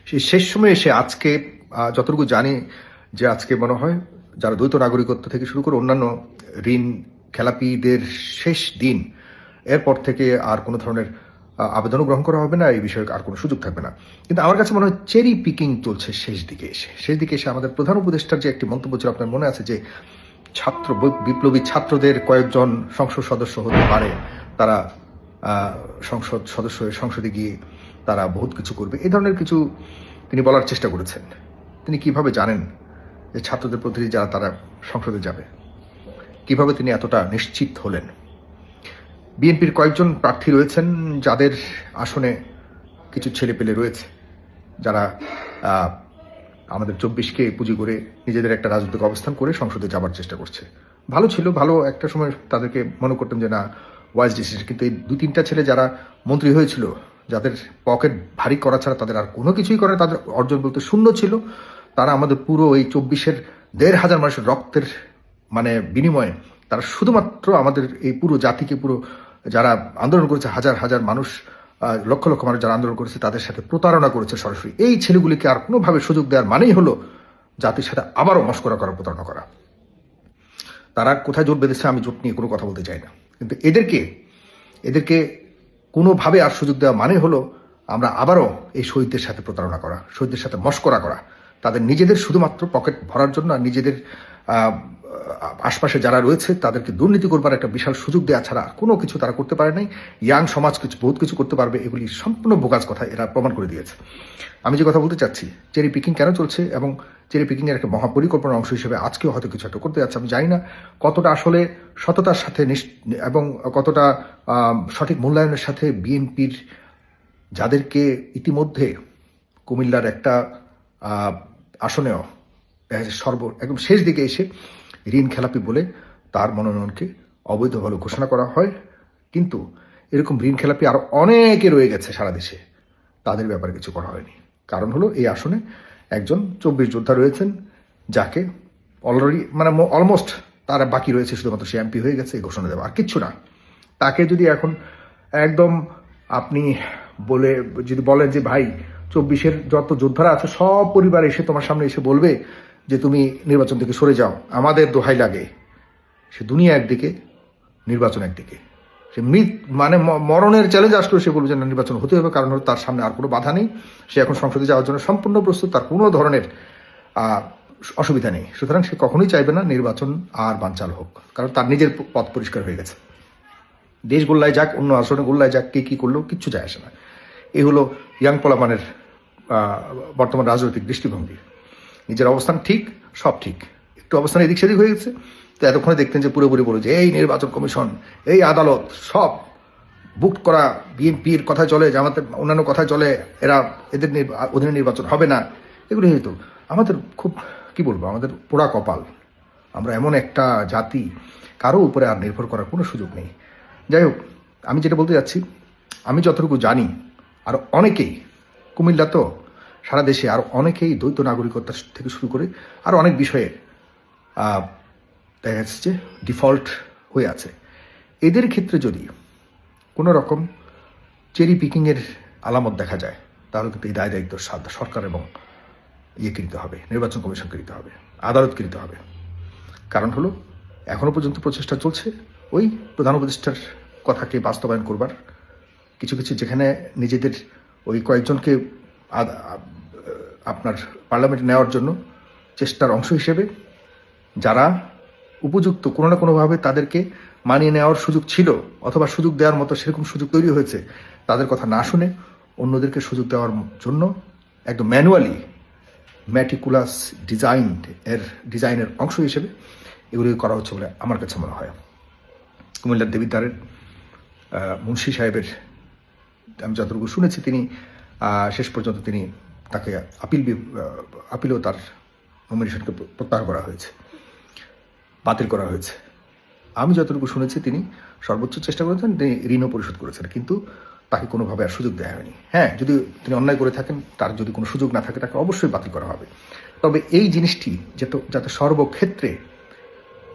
সেই শেষ সময়ে এসে আজকে যতটুকু জানি যে আজকে মনে হয় যারা দ্বৈত নাগরিকত্ব থেকে শুরু করে অন্যান্য ঋণ খেলাপিদের শেষ দিন, এরপর থেকে আর কোনো ধরনের আবেদনও গ্রহণ করা হবে না, এই বিষয়ে আর কোনো সুযোগ থাকবে না। কিন্তু আমার কাছে মনে হয় চেরি পিকিং চলছে শেষ দিকে এসে আমাদের প্রধান উপদেষ্টার যে একটি মন্তব্য ছিল, আপনার মনে আছে যে বিপ্লবী ছাত্রদের কয়েকজন সংসদ সদস্য হতে পারে, তারা সংসদ সদস্য হয়ে সংসদে গিয়ে তারা বহুত কিছু করবে, এই ধরনের কিছু তিনি বলার চেষ্টা করেছেন। তিনি কিভাবে জানেন যে ছাত্রদের প্রতিনিধি যারা তারা সংসদে যাবে? কিভাবে তিনি এতটা নিশ্চিত হলেন? বিএনপির কয়েকজন প্রার্থী রয়েছেন যাদের আসনে কিছু ছেলেপেলে রয়েছে যারা আমাদের 24কে পুঁজি করে নিজেদের একটা রাজনৈতিক অবস্থান করে সংসদে যাবার চেষ্টা করছে। ভালো ছিল, ভালো একটা সময় তাদেরকে মনে করতাম যে না, ওয়াইজ ডিসিশন। কিন্তু এই 2-3টা ছেলে যারা মন্ত্রী হয়েছিল, যাদের পকেট ভারী করা ছাড়া তাদের আর কোনো কিছুই করে, তাদের অর্জন বলতে শূন্য ছিল, তারা আমাদের পুরো এই 24-এর 1,500 মানুষের রক্তের বিনিময়ে তারা শুধুমাত্র আমাদের এই পুরো জাতিকে, পুরো যারা আন্দোলন করেছে, হাজার হাজার মানুষ, লক্ষ লক্ষ মানুষ যারা আন্দোলন করেছে, তাদের সাথে প্রতারণা করেছে সরাসরি। এই ছেলেগুলিকে আর কোনোভাবে সুযোগ দেওয়ার মানেই হলো জাতির সাথে আবারও মস্করা করা, প্রতারণা করা। তারা কোথায় জোট বেঁধেছে আমি জোট নিয়ে কোনো কথা বলতে চাই না, কিন্তু এদেরকে কোনোভাবে আর সুযোগ দেওয়া মানে হলো আমরা আবারও এই শহীদদের সাথে প্রতারণা করা, শহীদদের সাথে মস্করা করা, তাদের নিজেদের শুধুমাত্র পকেট ভরার জন্য আর নিজেদের আশপাশে যারা রয়েছে তাদেরকে দুর্নীতি করবার একটা বিশাল সুযোগ দেওয়া ছাড়া কোনো কিছু তারা করতে পারে নাই। ইয়াং সমাজ বহুত কিছু করতে পারবে, এগুলি সম্পূর্ণ বোগাস কথা, এরা প্রমাণ করে দিয়েছে। আমি যে কথা বলতে চাচ্ছি, চেরি পিকিং কেন চলছে এবং চেরি পিকিং এর একটা মহাপরিকল্পনার অংশ হিসেবে আজকেও হয়তো কিছু একটা করতে যাচ্ছে। আমি জানি না কতটা আসলে সততার সাথে এবং কতটা সঠিক মূল্যায়নের সাথে বিএনপির, যাদেরকে ইতিমধ্যে কুমিল্লার একটা আসনেও একদম শেষ দিকে এসে ঋণ খেলাপি বলে তার মনোনয়নকে অবৈধভাবে ঘোষণা করা হয়, কিন্তু এরকম ঋণ খেলাপি আরো অনেকে রয়ে গেছে সারা দেশে, তাদের ব্যাপারে কিছু করা হয়নি। কারণ হলো এই আসনে একজন 24 যোদ্ধা রয়েছেন, যাকে অলরেডি অলমোস্ট তারা বাকি রয়েছে শুধুমাত্র সে এমপি হয়ে গেছে, এই ঘোষণা দেওয়া, আর কিচ্ছু না। তাকে যদি এখন একদম আপনি যদি বলেন যে ভাই 24-এর যত যোদ্ধারা আছে সব পরিবার এসে তোমার সামনে এসে বলবে যে তুমি নির্বাচন থেকে সরে যাও, আমাদের দোহাই লাগে, সে দুনিয়া একদিকে, নির্বাচন একদিকে, সে মরণের চ্যালেঞ্জ আসলেও সে বলবে যে নির্বাচন হতে হবে, কারণ হলো তার সামনে আর কোনো বাধা নেই, সে এখন সংসদে যাওয়ার জন্য সম্পূর্ণ প্রস্তুত, তার কোনো ধরনের অসুবিধা নেই। সুতরাং সে কখনোই চাইবে না নির্বাচন আর বানচাল হোক, কারণ তার নিজের পথ পরিষ্কার হয়ে গেছে। দেশ গোল্লায় যাক, অন্য আসনে গোল্লায় যাক, কে কি করলেও কিচ্ছু যায় আসে না। এই হলো ইয়াং পোলাপানের বর্তমান রাজনৈতিক দৃষ্টিভঙ্গি। নিজের অবস্থান ঠিক, সব ঠিক, একটু অবস্থান এদিক সেদিক হয়ে গেছে তো এতক্ষণে দেখতেন যে পুরোপুরি বলে যে এই নির্বাচন কমিশন, এই আদালত সব বুক করা, বিএনপির কথায় চলে, জামাতের অন্যান্য কথায় চলে, এদের অধীনে নির্বাচন হবে না, এগুলো হয়তো আমাদের খুব কি বলবো, আমাদের পোড়া কপাল। আমরা এমন একটা জাতি, কারো উপরে আর নির্ভর করার কোনো সুযোগ নেই। যাই হোক, আমি যেটা বলতে যাচ্ছি, আমি যতটুকু জানি আর অনেকেই, কুমিল্লা তো সারা দেশে আর অনেকেই দ্বৈত নাগরিকত্ব থেকে শুরু করে আর অনেক বিষয়ে দেখা যাচ্ছে যে ডিফল্ট হয়ে আছে। এদের ক্ষেত্রে যদি কোনো রকম চেরি পিকিংয়ের আলামত দেখা যায়, তাহলে কিন্তু এই দায় দায়িত্ব সরকার এবং ইয়েকে নিতে হবে, নির্বাচন কমিশনকে নিতে হবে, আদালতকে নিতে হবে। কারণ হলো এখনো পর্যন্ত প্রচেষ্টা চলছে ওই প্রধান উপদেষ্টার কথাকে বাস্তবায়ন করবার, কিছু কিছু যেখানে নিজেদের ওই কয়েকজনকে আপনার পার্লামেন্টে নেওয়ার জন্য চেষ্টার অংশ হিসেবে যারা উপযুক্ত, কোনো না কোনোভাবে তাদেরকে মানিয়ে নেওয়ার সুযোগ ছিল অথবা সুযোগ দেওয়ার মতো সেরকম সুযোগ তৈরি হয়েছে, তাদের কথা না শুনে অন্যদেরকে সুযোগ দেওয়ার জন্য একদম ম্যানুয়ালি ম্যাটিকুলাস ডিজাইনের অংশ হিসেবে এগুলি করা হচ্ছে বলে আমার কাছে মনে হয়। কুমিল্লার দেবিদ্বারের মুন্সি সাহেবের আমি যতটুকু শুনেছি, তিনি শেষ পর্যন্ত তাকে আপিলেও তার নমিনেশনকে প্রত্যাহার করা হয়েছে, বাতিল করা হয়েছে। আমি যতটুকু শুনেছি তিনি সর্বোচ্চ চেষ্টা করেছেন, তিনি ঋণও পরিশোধ করেছেন, কিন্তু তাকে কোনোভাবে আর সুযোগ দেওয়া হয়নি। হ্যাঁ, যদি তিনি অন্যায় করে থাকেন, তার যদি কোনো সুযোগ না থাকে, তাকে অবশ্যই বাতিল করা হবে। তবে এই জিনিসটি যাতে সর্বক্ষেত্রে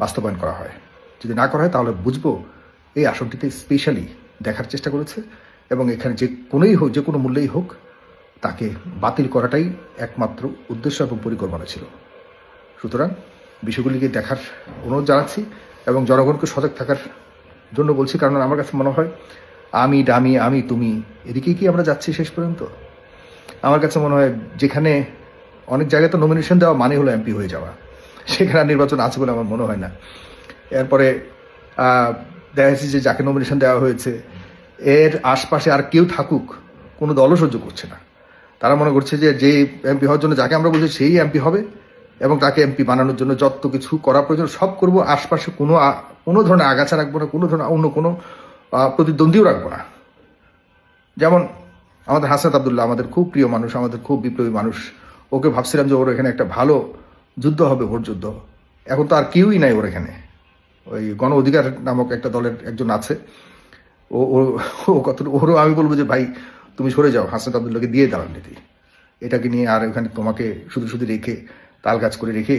বাস্তবায়ন করা হয়, যদি না করা হয় তাহলে বুঝবো এই আসনটিতে স্পেশালি দেখার চেষ্টা করেছে এবং এখানে যে কোনো মূল্যেই হোক তাকে বাতিল করাটাই একমাত্র উদ্দেশ্য এবং পরিকল্পনা ছিল। সুতরাং বিষয়গুলিকে দেখার অনুরোধ জানাচ্ছি এবং জনগণকে সজাগ থাকার জন্য বলছি, কারণ আমার কাছে মনে হয় আমি ডামি আমি তুমি এদিকেই কি আমরা যাচ্ছি শেষ পর্যন্ত। আমার কাছে মনে হয় যেখানে অনেক জায়গায় তো নমিনেশন দেওয়া মানে হলো এমপি হয়ে যাওয়া, সেখানে আর নির্বাচন আছে বলে আমার মনে হয় না। এরপরে দেখা যাচ্ছে যে যাকে নমিনেশন দেওয়া হয়েছে এর আশপাশে আর কেউ থাকুক কোনো দলও সহ্য করছে না। তারা মনে করছে যে এমপি হওয়ার জন্য যাকে আমরা বলছি সেই এমপি হবে এবং তাকে এমপি বানানোর জন্য যত কিছু করা প্রয়োজন সব করবো, আশপাশে কোনো ধরনের আগাছা রাখবো না, কোনো ধরনের অন্য কোনো প্রতিদ্বন্দ্বীও রাখবো না। যেমন আমাদের হাসনাত আবদুল্লাহ আমাদের খুব প্রিয় মানুষ, আমাদের খুব বিপ্লবী মানুষ, ওকে ভাবছিলাম যে ওর এখানে একটা ভালো যুদ্ধ হবে, ভোট যুদ্ধ। এখন তো আর কেউই নাই ওর এখানে। ওই গণ অধিকার নামক একটা দলের একজন আছে, ওরও আমি বলবো যে ভাই তুমি সরে যাও, হাসনাত আবদুল্লাহকে দিয়ে দাও নীতি, এটাকে নিয়ে আর ওখানে তোমাকে শুধু শুধু রেখে তাল কাজ করে রেখে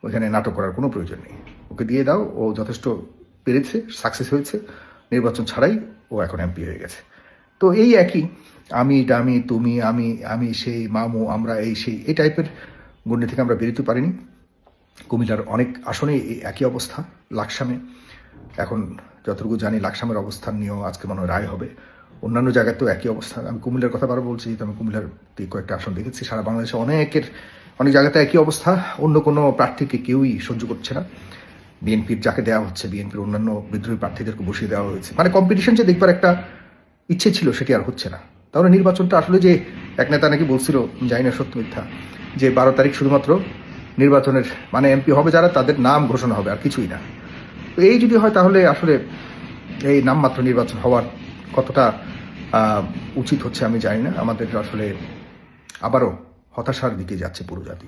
ওইখানে নাটক করার কোনো প্রয়োজন নেই, ওকে দিয়ে দাও। ও যথেষ্ট পেরেছে, সাকসেস হয়েছে, নির্বাচন ছাড়াই ও এখন এমপি হয়ে গেছে। তো এই একই আমি ডামি তুমি আমি সেই মামু আমরা এই সেই এই টাইপের গণ্ডি থেকে আমরা বেরোতে পারিনি। কুমিল্লার অনেক আসনে এই একই অবস্থা। লাকসামে এখন যতটুকু জানি লাকসামের অবস্থান নিয়েও আজকে মনে হয় রায় হবে। অন্যান্য জায়গায় তো একই অবস্থা। আমি কুমিল্লার কথা বারবার বলছি, যেহেতু আমি কুমিল্লার কয়েকটা আসন দেখেছি। সারা বাংলাদেশে অনেক জায়গাতে একই অবস্থা। অন্য কোনো প্রার্থীকে কেউই সহ্য করছে না। বিএনপির যাকে দেওয়া হচ্ছে, বিএনপির অন্যান্য বিদ্রোহী প্রার্থীদেরকে বসিয়ে দেওয়া হয়েছে। মানে কম্পিটিশন যে দেখবার একটা ইচ্ছে ছিল সেটি আর হচ্ছে না। তাহলে নির্বাচনটা আসলে যে এক নেতা নাকি বলছিল, জানি না সত্য মিথ্যা, যে 12 তারিখ শুধুমাত্র নির্বাচনের মানে এমপি হবে যারা তাদের নাম ঘোষণা হবে আর কিছুই না। তো এই যদি হয় তাহলে আসলে এই নামমাত্র নির্বাচন হওয়ার কতটা উচিত হচ্ছে আমি জানি না। আমাদের আসলে আবারও হতাশার দিকে যাচ্ছে পুরো জাতি।